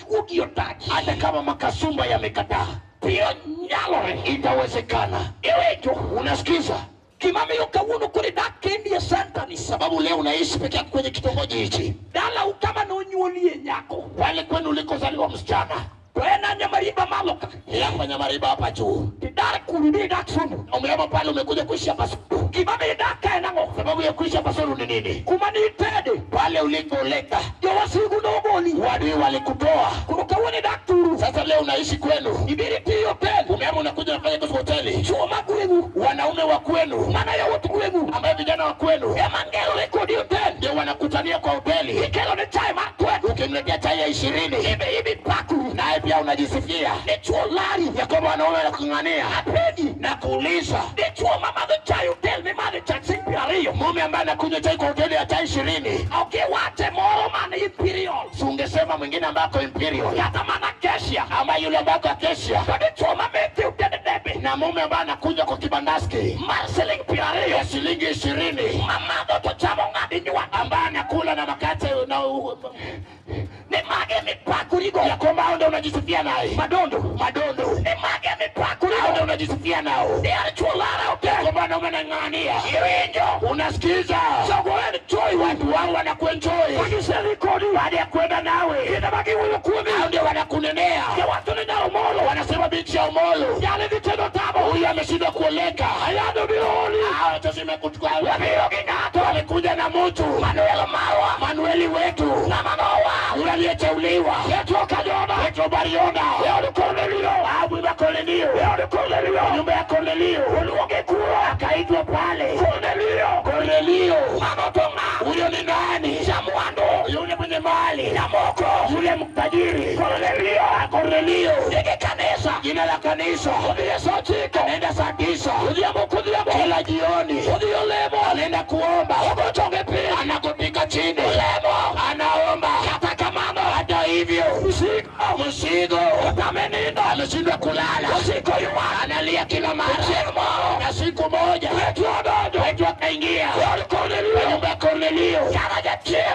chuogi otaki. Hata kama makasumba yamekataa, Pio nyalore. itawezekana. Iwecho. Unasikiza? Kimamiyo kawuono kore dak kendi e santa ni. Sababu leo unaishi peke yako kwenye kitongoji hichi. Dala ukama no nyuolie nyako. Pale kwenu ulikozaliwa msichana. Kwena Nyamariba maloka. Hapa Nyamariba hapa juu. Tidare kurudi dak sunu. Umeama pale umekuja kuishi hapa Sulu. Kimamiyo dak kaenango. Sababu ya kuishi hapa Sulu ni nini? Kumani tede. Pale ulikoleka. Yowasigu no boli. Wadui walikutoa. Kuruka wone dak turu. Sasa leo unaishi kwenu. Ibiri ti hotel. Umeama unakuja kufanya kazi hoteli. Chuma kwenu. Wanaume wa kwenu. Mana ya watu kwenu. Ambaye vijana wa kwenu. Mangelo rekodi hotel. Ndio wanakutania kwa hoteli. Ikelo ni chai matwe. Ukimletea chai ya 20. Ibi paku. Naye pia unajisifia. Nichuo lari. Ya kwamba wanaume wanakung'ania. Apedi. Na kuuliza. Nichuo mama the chai hotel. Mimane chai imperial. Mume ambaye anakunywa chai kwa hoteli ya chai 20. Okay, wate moro mane imperial. Si ungesema mwingine ambako imperial. Yata mana Kesia. Ama yule ambako Kesia. Kwa nichuo mameti utende debe. Na mume ambaye anakunywa kwa kibandaski. Marceling imperial. Ya shilingi 20. Mama doto chamo ngadi nyua. Ambaye anakula na makate na ni mage mipakurigo. Ya kwamba hao ndio unajisifia naye. Madondo. Ni mage mipakurigo. Hao ndio unajisifia nao. Ni alichuo lara hotel. Ya kwamba wanaume wanang'ania. Iwinjo. Unasikiza? Sogoeni choi Watu wao wanakuenjoy. Wakiseli kodi. Baada ya kwenda nawe. Ina magi huyo kumi. Hao ndio wanakunenea. Ya watu ni Nyalo molo. Wanasema binti ya Omolo. Yale vitendo Tamo. Huyu ameshindwa kuoleka. Hayado bioli. Hao tazime kuchukua. Wabiro kingato. Wamekuja na mtu. Manueli wetu. Na manowa. Yule aliyeteuliwa. Petro Kajona. Petro Bariona. Leo ni Cornelio. Abu ya Cornelio. Leo ni Cornelio. Nyumba ya Cornelio. Uluoge kura. Akaitwa pale. Cornelio. Manotonga. Huyo ni nani? Chamwando. Yule mwenye mali. Nyamoko. Yule mtajiri. Cornelio. Nige kanisa. Jina la kanisa. Udiye sochiko. Anaenda saa 9. Udiamo. Kila jioni. Udiyo lemo. Anaenda kuomba. Ugochonge pili. Anakupika chini. Lemo. Anaomba. Kata kamano. Hata hivyo. Misigo. Utameninda. Ameshindwa kulala. Misigo yuwa. Analia kila mara. Na siku moja. Petro akaingia. Nyumba ya Cornelio.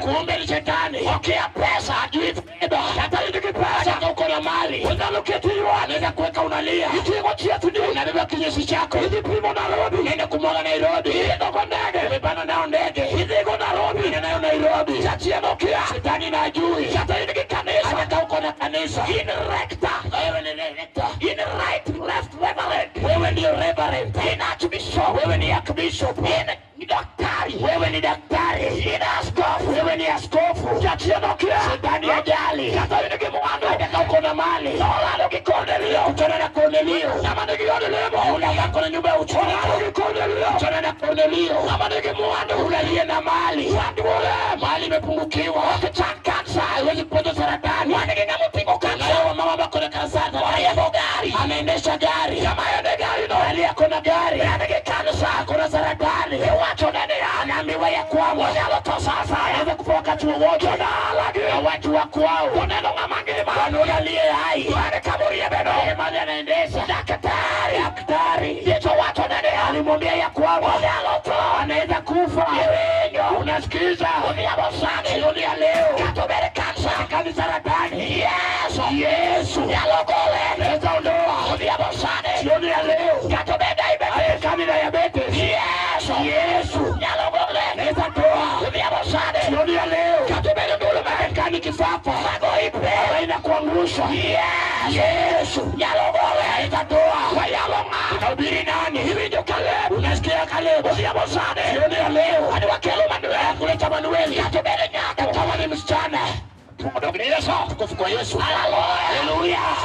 Kumbe ni shetani. Okia pesa. Hajui fedha. Hata indiki pesa. Hata uko na mali. Unaluketi yuwa. Anaweza kuweka unalia. Itingo chietu ni. Unabeba kinyesi chako. Hizi primo Nairobi. Nenda kumwaga Nairobi. Hizi kwa ndege. Umepanda nao ndege. Hizi kwa Nairobi. Nenda nayo Nairobi. Chachia nokia. Shetani na ajui. Hata indiki kanisa. Hata uko na kanisa. In recta. Wewe ni rector. In right, left, reverend. Wewe ndio reverend. In archbishop. Wewe ni archbishop. In daktari. Wewe ni daktari. In askofu. Wewe ni askofu. Chachia nokia. Shetani ajali. Hata indiki mwando. Hata uko na mali. Olalo ki Cornelio. Kutana na Cornelio. Nama nigi yode lemo. Ule ambako na nyumba ya uchumi. Olalo ki Cornelio. Kutana na Cornelio. Nama nigi mwando. Ule aliye na mali. Wandi wole. Mali imepungukiwa. Wakichan kansa. Haiwezi kupata saratani. Wanigi ngamu pingo kansa. Leo wamama bako na kansata. Wayebo gari. Anaendesha gari. Kama yode gari no. Ali ako na gari. Wanigi kansa. Ako na saratani. Iwacho nene ya. Anaambiwa ya kwamba. Wanyalo to sasa. Anaweza kufa wakati wowote. Alagi. Na watu wa kwao. Uneno nga mangima. Wanaona aliye hai. Wane kaburi ya beno. Mali anaendesha. Daktari. Yeto wacho nene ya. Alimwambia ya kwamba. Wanyalo to. Anaweza kufa. Iwenyo. Unasikiza? Unyabo sani. Jioni ya leo. Katobere kansa. Kani saratani. Yesu. Nyalo gole. Anaweza ondoa. Unyabo sani. Jioni ya leo. Katobere diabetes. Kani diabetes. Yesu. Nyalo gole. Anaweza toa. Unyabo sani. Jioni ya leo. Katobere ndulume. Kani kifafa. Mago ipe. Haina kuangusha. Yesu. Nyalo gole. Anaweza toa. Wayalo nga. Unahubiri nani? Hivijo Kaleb. Unasikia Kaleb. Unyabo sani. Jioni ya leo. Hadi wakelo Manuel. Kuleta Manueli. Katobere nyako. Kama ni msichana. Tumodogni Yesu. Tukufu kwa Yesu. Hallelujah.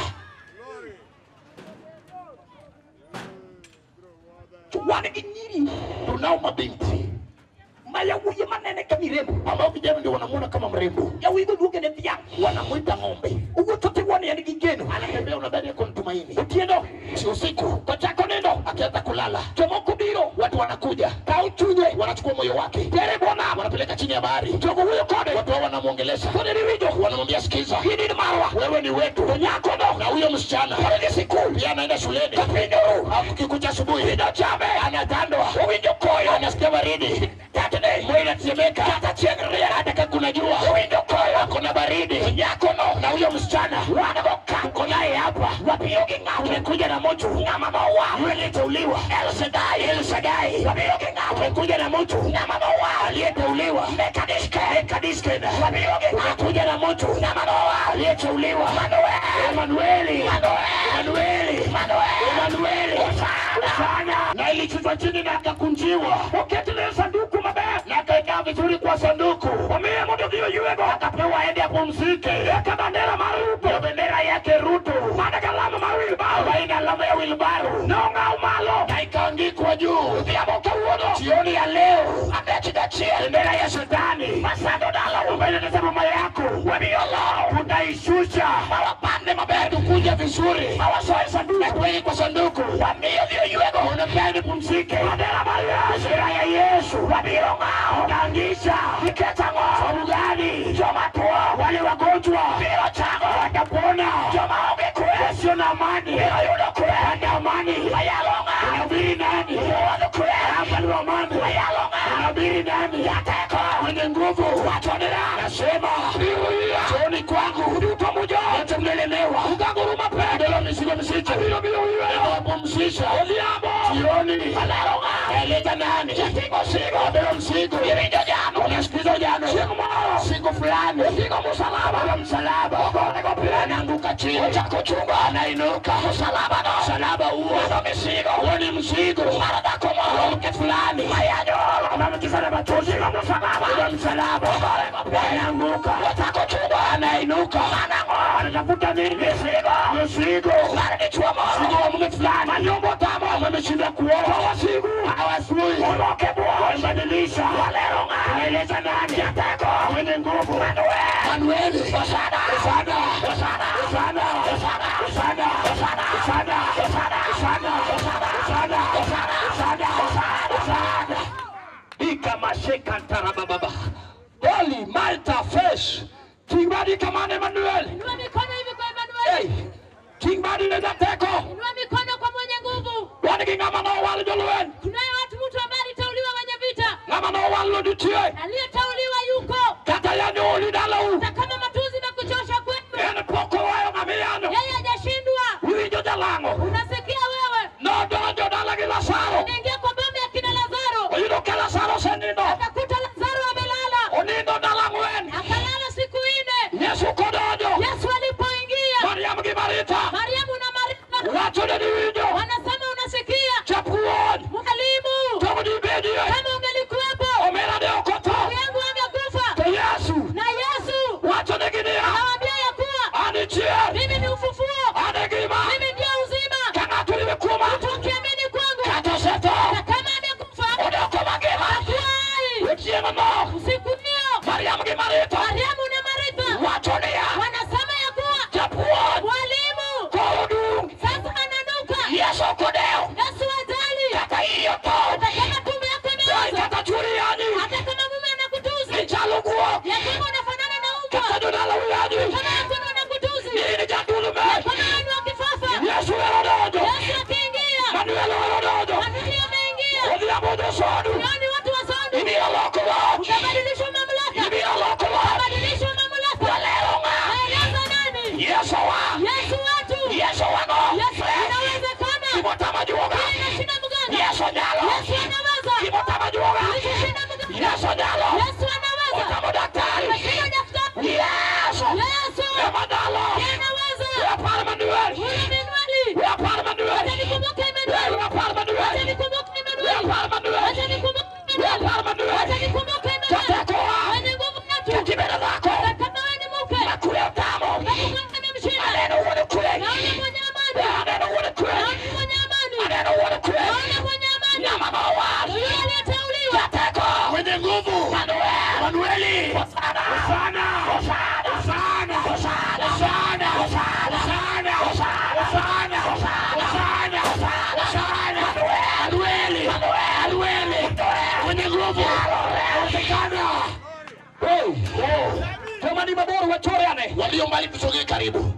Wane ginyiri. Tunao mabinti Mayawuye manene kamirembo. ambao vijana ndio wanamuona kama mrembo. Yawigo duke ne vya. Wanamuita ng'ombe. Ugotote wane ya gigeno. Anatembea unadhani yako mtumaini. Utiendo. Si usiku. Tochako nendo. Akianza kulala. Tomoko biro. Watu wanakuja. Kauchunye. Wanachukua moyo wake. Tere bona. Wanapeleka chini ya bahari. Togo huyo kode. Watu hao wanamuongelesha. Kode riwijo. Wanamwambia sikiza. Hidi ni marwa. Wewe ni wetu. Tonyako no. Na huyo msichana. Kode sikuli. Pia anaenda shuleni. Kapindoro. Akikuja asubuhi. Hida chame. Anatandwa. Uwinjo koyo. Anasikia baridi. Tatene. Mwili inatetemeka. Kata chiengria. Hata kama kuna jua. Uwinjo koyo. Ako na baridi. Nyako no na huyo msichana wanaboka konaye hapa. Wapioge ngao umekuja na moto na mama wa aliyeteuliwa. El Shaddai wapioge ngao umekuja na moto na mama wa aliyeteuliwa. Mekadiske wapioge ngao umekuja na moto na mama wa aliyeteuliwa. Emanueli sana na ilichuzwa chini na akakunjiwa. Uketile sanduku mabaya na akaekaa vizuri kwa sanduku. Wamea moto vio yuego akapewa ende apumzike. Eka bandera marupo ya bendera yake Ruto. Mada galama mawilbaro baina alama ya wilbaro naonga umalo na ikaangikwa juu. Vya moka uono jioni ya leo amechidachia bendera ya Shetani. Masando dala umbele na mama yako wamiolo utaishusha. Mawapande mabedu kuja vizuri. Mawasoe sanduku na kuweki kwa sanduku. Wamea vio yuego unapende pumzike. Bandera maria sira ya Yesu wabionga unaangisha. Niketango sabu gani jomatua wale wagonjwa vio chango watapona. Joma onge kwe sio na amani. Vio yudo kwe anda amani. Mayalonga unabiri nani uwado kwe hapa wa amani. Mayalonga unabiri nani yateko mwenye nguvu watondera. Nasema Joni kwangu udupa mujo yote mlelemewa ukanguruma pe ndelo misigo misicho bilo wapumsisha Joni eleta nani ndelo msigo irijo jano unasikizo jano siku fulani siku msalaba anaanguka chini chako chunga anainuka msalaba huo ni msigo mke fulani anamkisana matozi msalaba anaanguka chako chunga anainuka anatafuta nini msigo wa mke fulani manyombo Tamo ameshinda kuoa hawasui wamebadilisha anaeleza nani yatako mwenye nguvu Manueli sana Ikamasheka tarababa Oli Malta Fresh Kingbadi kamane Manuel. Inua mikono hivi kwa Emmanuel. Kingbadi leza teko. Inua mikono kwa mwenye nguvu. Wani kingama na wali joluen. Tunaye watu mtu ambaye aliteuliwa wenye vita. Ngama na wali lodutue. Aliyeteuliwa yuko. Kata ya nyoli dalau. Kama matuzi na kuchosha kwenu. Ene poko wayo ngamiano. Yeye hajashindwa. Uwijo jalango. Unasikia wewe? No dojo dalagi Lazaro. Unaingia kwa bombe ya kina Lazaro. Uyido ke Lazaro senindo. Akakuta Lazaro amelala. Unindo dalangwen. Akalala siku 4. Yesu kodojo. Yesu alipoingia. Mariamu Gimarita. Mariamu na Marita. Watu na diwijo. Wanasema unasikia. Chapuon. Mwalimu. Tomudi bedie. Kama ungelikuwepo. Omera de okoto. Yangu angekufa. Yesu. Na Yesu. Watu na ginia. Anawaambia ya kuwa. Anichie. Mimi ni ufufuo. Anegima. Mimi ndio uzima. Kama tulimekuma. Ukiamini kwangu. Katoseto. Na kama amekufa. Udokoma gema. Akuai. Utie mama. Usiku nio. Mariamu Gimarita. Mariamu na Marita. Watu nia. Wanasema ya kuwa. Chapuon. Mwalimu. Kodung. Sasa ananuka. Yesu kodeo. Yesu ajali. Kaka hiyo to. Hata kama tumbo yako imeoza. Kaka churiani. Hata kama mume anakutuzi. Nichaluguo. Ya kama unafanana na umbwa. Kaka donala uyaji. Kama yako anakutuzi. Nini jandulume. Kama anu akifafa. Yesu erodojo. Yesu akiingia. Manuel erodojo. Manuel ameingia. Odiamodo sodu. Yaani watu wa sodu. Ini alokolo. Utabadilishwa mamlaka. Ini alokolo. Utabadilishwa mamlaka. Walelonga. Maelezo nani? Yesu wa. Yesu wetu. Yesu wano. Yesu inawezekana. Kimotama juoga. Ina shida mganga. Yesu Nyalo. Yesu anaweza. Kimotama juoga. Ina shida mganga. Yesu Nyalo. Yesu anaweza. Otamo daktari. Ina shida daktari. Yesu. Yesu. Emadalo. Anaweza. Yapara Manuel. Emmanuel. Yapara Manuel. Acha nikumbuke Emmanuel. Yapara Manuel. Acha nikumbuke Emmanuel. Yapara Manuel. Acha nikumbuke Emmanuel. Yapara Manuel. Acha nikumbuke Emmanuel. Tatakoa. Mwenye nguvu yetu. Kakibena zako. Kama wewe ni mke. Nakuya Tamo. Nakukwenda nimemshinda. Aneno uone kule. Naona mwenye amani. Aneno uone kule. Naona mwenye amani. Aneno uone kule. Naona mwenye amani. Nyama mawa. Yule aliyeteuliwa. Tatako. Mwenye nguvu. Manuel. Manueli. Hosana. Hosana. Hosana. Hosana. Hosana. Hosana. Hosana. Hosana. Hosana. Hosana. Manueli. Manueli. Mwenye nguvu. Hosana. Kama ni maboru wachoreane. Walio mbali tusogee karibu.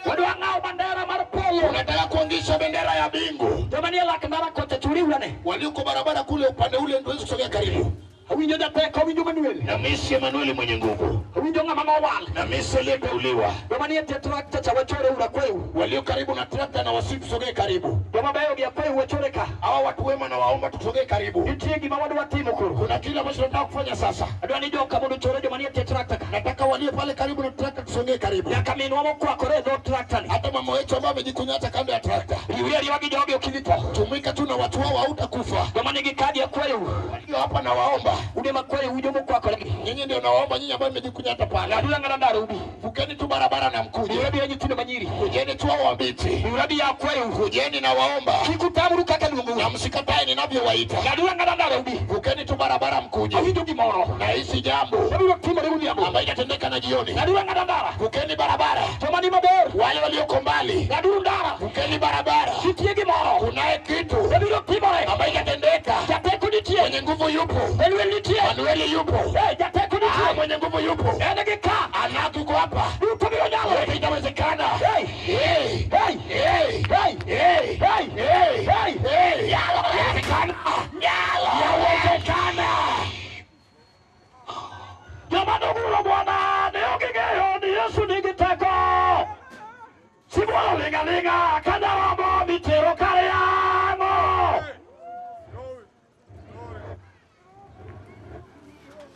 Waduangao bandera marpolo. Unataka kuangisha bendera ya bingu. Jamani la kamera kote tuliwane. Walioko barabara kule upande ule ndio kusogea karibu. Hawinyo jateko, hawinyo Manuel. Na Misi Emanueli mwenye nguvu. Hawinyo ng'ama mowal. Na Misi aliyeteuliwa. Joma nie trakta cha wachore urakweu. Walio karibu na trakta na wasitusogee karibu. Joma bayo gi akweu wachore ka. Hawa watu wema na waomba tusogee karibu. Nitie gima wadwa timo koro. Kuna kile ambacho tunataka kufanya sasa. Adwa ni joka mondo chore joma nie trakta ka. Nataka walio pale karibu na trakta tusogee karibu. Nyaka minwa mokwakore do trakta ni. Hata mama wetu ambao amejikunyata kando ya trakta. Yuri wagi jogi okivito. Tumika tu na watu wao hautakufa. Joma nigi kadi ya kweu. Walio hapa na waomba. Ude makweu ujo mokwakore. Nyinyi ndio nawaomba nyinyi ambao mmejikunyata pale. Adula ngandaro ubi. Vukeni tu barabara na mkuje. Yuri yenye tune manyiri. Kujeni tu hao wabiti. Yuri ya kweu. Kujeni na waomba. Kikutamuru kaka lungu. Na msikatae ninavyowaita. Adula ngandaro ubi. Vukeni tu barabara mkuje. Awindo gimoro. Na hisi jambo. Adula timo leo ni abo. Ambayo inatendeka na jioni. Adula ngandara. Vukeni barabara. Joma ni mabor. Wale walioko mbali. Adula ndara. Vukeni barabara. Sitie gimoro. Kunaye kitu. Adula timo le. Ambayo inatendeka. Jateko nitie. Mwenye nguvu yupo. Manuel nitie. Manueli yupo. Jateko nitie. Mwenye nguvu yupo. Ene ka. Anaki kwa hapa. Utabiro Nyalo. Inawezekana. Hey. Hey. Hey. Hey. Hey. Hey. Hey. Hey. Hey. Hey. Nyalo. Inawezekana. Nyalo. Inawezekana. Jamani ngulo Bwana, niongegeo ni Yesu nigiteko. Sibwalo linga kada wabo mitero kare yango.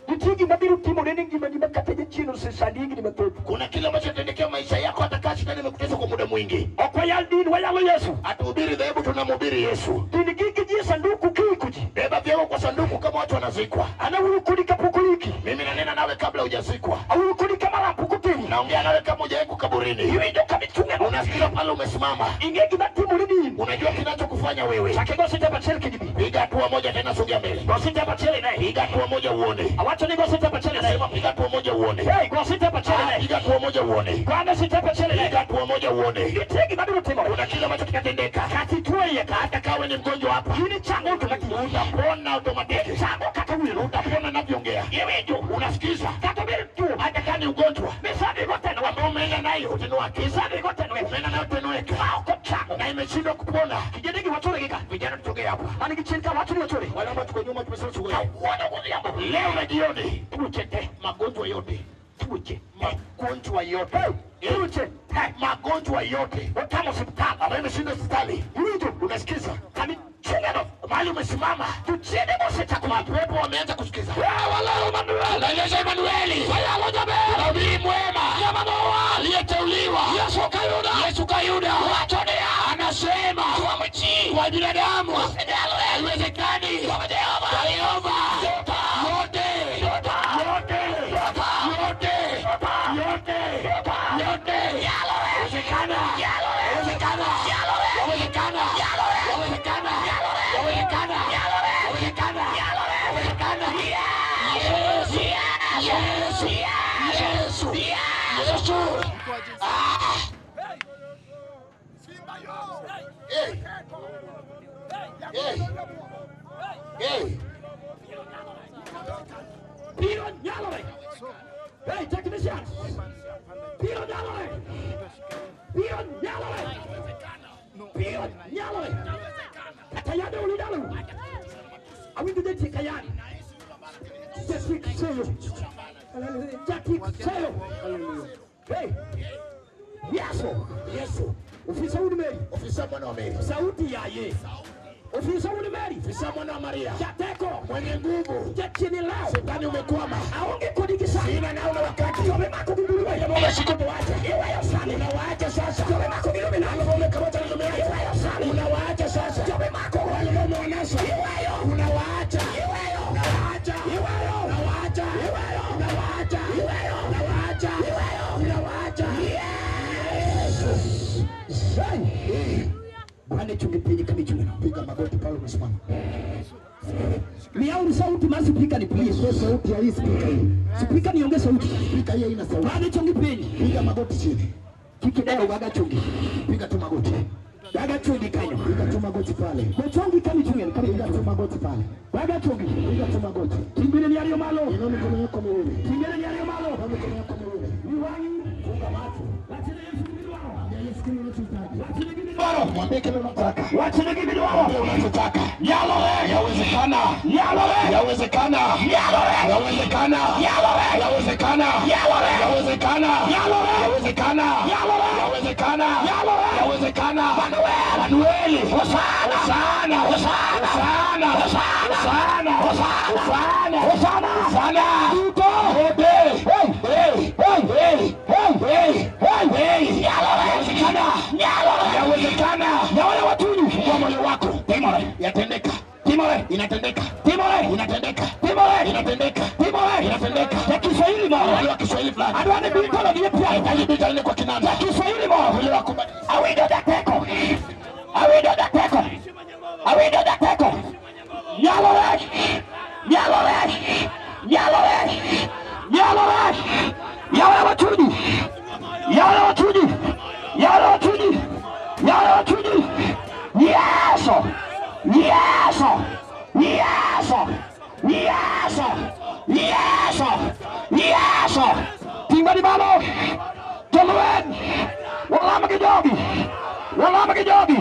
Nitigi mabiru timo nini ngima kateje chino sesadigi ni matoto. Kuna kile ambacho kinatendekea maisha yako hata kama shetani amekutesa kwa muda mwingi. Okwa yaldini wayalo Yesu. Atuhubiri dhehebu tunamhubiri Yesu. Dini gigi ji sanduku kikuji. Beba vyao kwa sanduku kama watu wanazikwa. Ana urukulika pukuliki. Mimi nanena nawe kabla hujazikwa. Urukulika mara pukutini. Naongea nawe kama hujawahi kaburini. Hivi ndio kabitunga. Unasikia pale umesimama. Ingeki batimu lini? Unajua kinachokufanya wewe. Sakego sita pacheli kijibi. Piga hatua moja tena sogea mbele. Gosita pacheli naye. Piga hatua moja uone. Awacho ni gosita pacheli naye. Sema piga hatua moja uone. Hey, gosita pacheli naye. Piga hatua moja uone. Kwanda sita pacheli naye. Piga hatua moja uone. Nitegi bado timo. Kuna kile ambacho kitatendeka. Kati tuwe Hata kawe ni mgonjwa hapa. Yuni chango automatic. Utapona automatic. Chango kakawilo. Utapona navyoongea. Yewe ndio Unasikiza. katabiri tu. Hata kama ni ugonjwa. Misadi gote na Ambao umeenda nayo utenua. Misadi gote na Umeenda nayo utenueka. Kwa chango. Na imeshindwa kupona. Kijadigi wachore gika. Vijana tutoke hapa. Mani kichirika watu ni wachore. Wale ambao tuko nyuma tumesema tuwe. Wana kuziambo. Leo na jioni. Tuchete. Magonjwa yote. Tuche. Magonjwa yote. Tuche. Magonjwa yote. Watamo hospitali. Ambayo imeshinda hospitali. Yudo. Unasikiza. Kami chingano. Mahali umesimama. Tuchene mose chakuma. Pepo wameanza kusikiza. Wala Emanuel. Anaeleza Emanueli. Wala jabe. Nabii mwema. Yamanoa. Aliyeteuliwa. Yesu kayuda. Yesu kayuda. Watonia. Anasema. Tuwamuchi. Kwa binadamu. Wasidalo. Haiwezekani. Kwa Jehova. Kwa Yehova. Yote. Yote. Yote. Yote. Yote. Yote. Yote. Yawezekana. Yawezekana. Yawezekana. Yawezekana. Yawezekana. Yawezekana. Yawezekana. Yesu. Yesu. Yesu. Yesu. Hey. Hey. Hey. Piro Nyalo. Hey, technicians. Piro Nyalo. Piro Nyalo. Piro Nyalo. Katayade ulidalo. Awindu deti kayani. Jatik sayo. Jatik sayo. Hey. Yesu. Yesu. Ofisa Udimeri. Ofisa mwana wa Meri. Sauti ya ye. Ofisa Udimeri. Ofisa mwana wa Maria. Jateko. Mwenye nguvu. Jachini lao. Shetani umekwama. Aonge kodikisa. Sina na una wakati. Yobe mako bibuluwa. Umeshika tuwacha. Iwayo sana. Unawaacha sasa. Yobe mako bibuluwa. Alama umekamata na umeacha. Iwayo sana. Unawaacha sasa. Yobe mako. Alama umeonasa. Iwayo. Unawaacha. Iwayo. Unawaacha. Iwayo. Unawaacha. Iwayo. Unawaacha. Iwayo. Unawaacha. Iwayo. Unawaacha. Bwana chungepeni kama chungena. Piga magoti pale umesimama. Miauri sauti masi pika ni please. Kwa sauti ya hii speaker hii. Speaker niongee sauti. Speaker hii ina sauti. Bwana chungepeni. Piga magoti chini. Kikidao waga chungi. Piga tu magoti. Waga chungi kanyo. Piga tu magoti pale. Kwa chungi kama chungena. Piga tu magoti pale. Waga chungi. Piga tu magoti. Kimbele ni aliyo malo. Inua mikono yako miwili. Kimbele ni aliyo malo. Inua mikono yako miwili. Miwangi. Funga macho. Latine Yesu kimbilwao. Yesu Mwambie kile unataka. Wacha nigimi wao. Unachotaka. Nyalo yawezekana. Nyalo yawezekana. Nyalo yawezekana. Nyalo yawezekana. Nyalo yawezekana. Nyalo yawezekana. Nyalo yawezekana. Nyalo yawezekana. Manuel. Hosana. Hosana. Hosana. Hosana. Hosana. Hosana. Hosana. Yudo. Nyalo yawezekana. Nyalo yawezekana. Nyalo watuju kwa moyo wako. Timore yatendeka. Timore inatendeka. Timore inatendeka. Timore inatendeka. Timore inatendeka. Ya Kiswahili mara. Wale wa Kiswahili fulani. Adwane bitolo ni pia. Itaji bitolo kwa kinanda. Ya Kiswahili mara. Wale wa kubali. Awido dateko. Awido dateko. Awido dateko. Nyalo wewe. Nyalo wewe. Nyalo wewe. Nyalo wewe. Nyalo watuju. Nyalo watuju. Nyalo watuju. Nyalo watuju. Yes! Yes! Yes! Yes! Yes! Yes! Tinggal di balo. Tolong. Wala magijogi. Wala magijogi.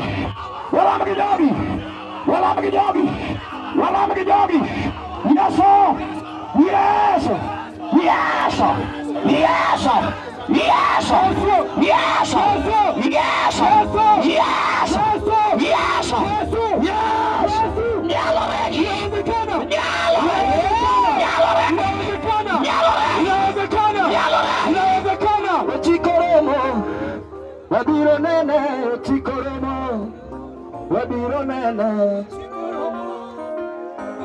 Wala magijogi. Wala magijogi. Wala magijogi. Yes! Yes! Yes! Yes! Yes! Yes! Yes! Yes! Yes! Yes! Nyalo lagi. Nyalo. Nyalo. Nyalo. Nyalo. Chikoromo. Wabiro nene. Chikoromo. Wabiro nene.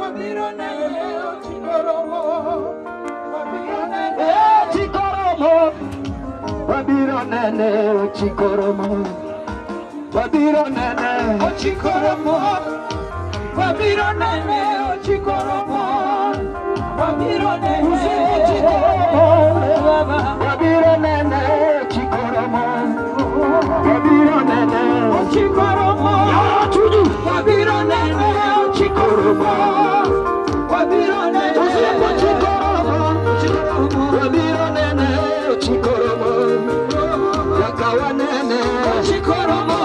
Wabiro nene. Chikoromo. Wabiro nene. Chikoromo. Wabiro nene. Chikoromo. Wabiro nene. Chikoromo. Wabiro nene. Chikoromo. Wabiro nene. Wabiro nene. Chikoromo. Wabiro nene. Chikoromo. Wabiro nene. Chikoromo. Wabiro nene. Wabiro nene. Chikoromo. Yakawa nene. Chikoromo.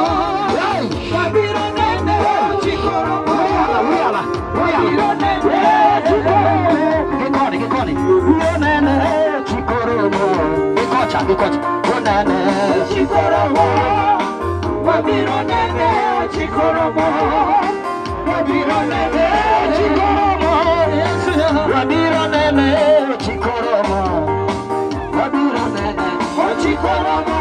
Wabiro nene. Chikoromo. Wabiro nene. Gikoni. Wabiro nene. Chikoromo. Gikocha. Wabiro Chikoromo. Wabiro nene. Chikoromo. Wabiro nene. Chikoromo. Wabiro nene. Chikoromo. Wabiro nene. Chikoromo.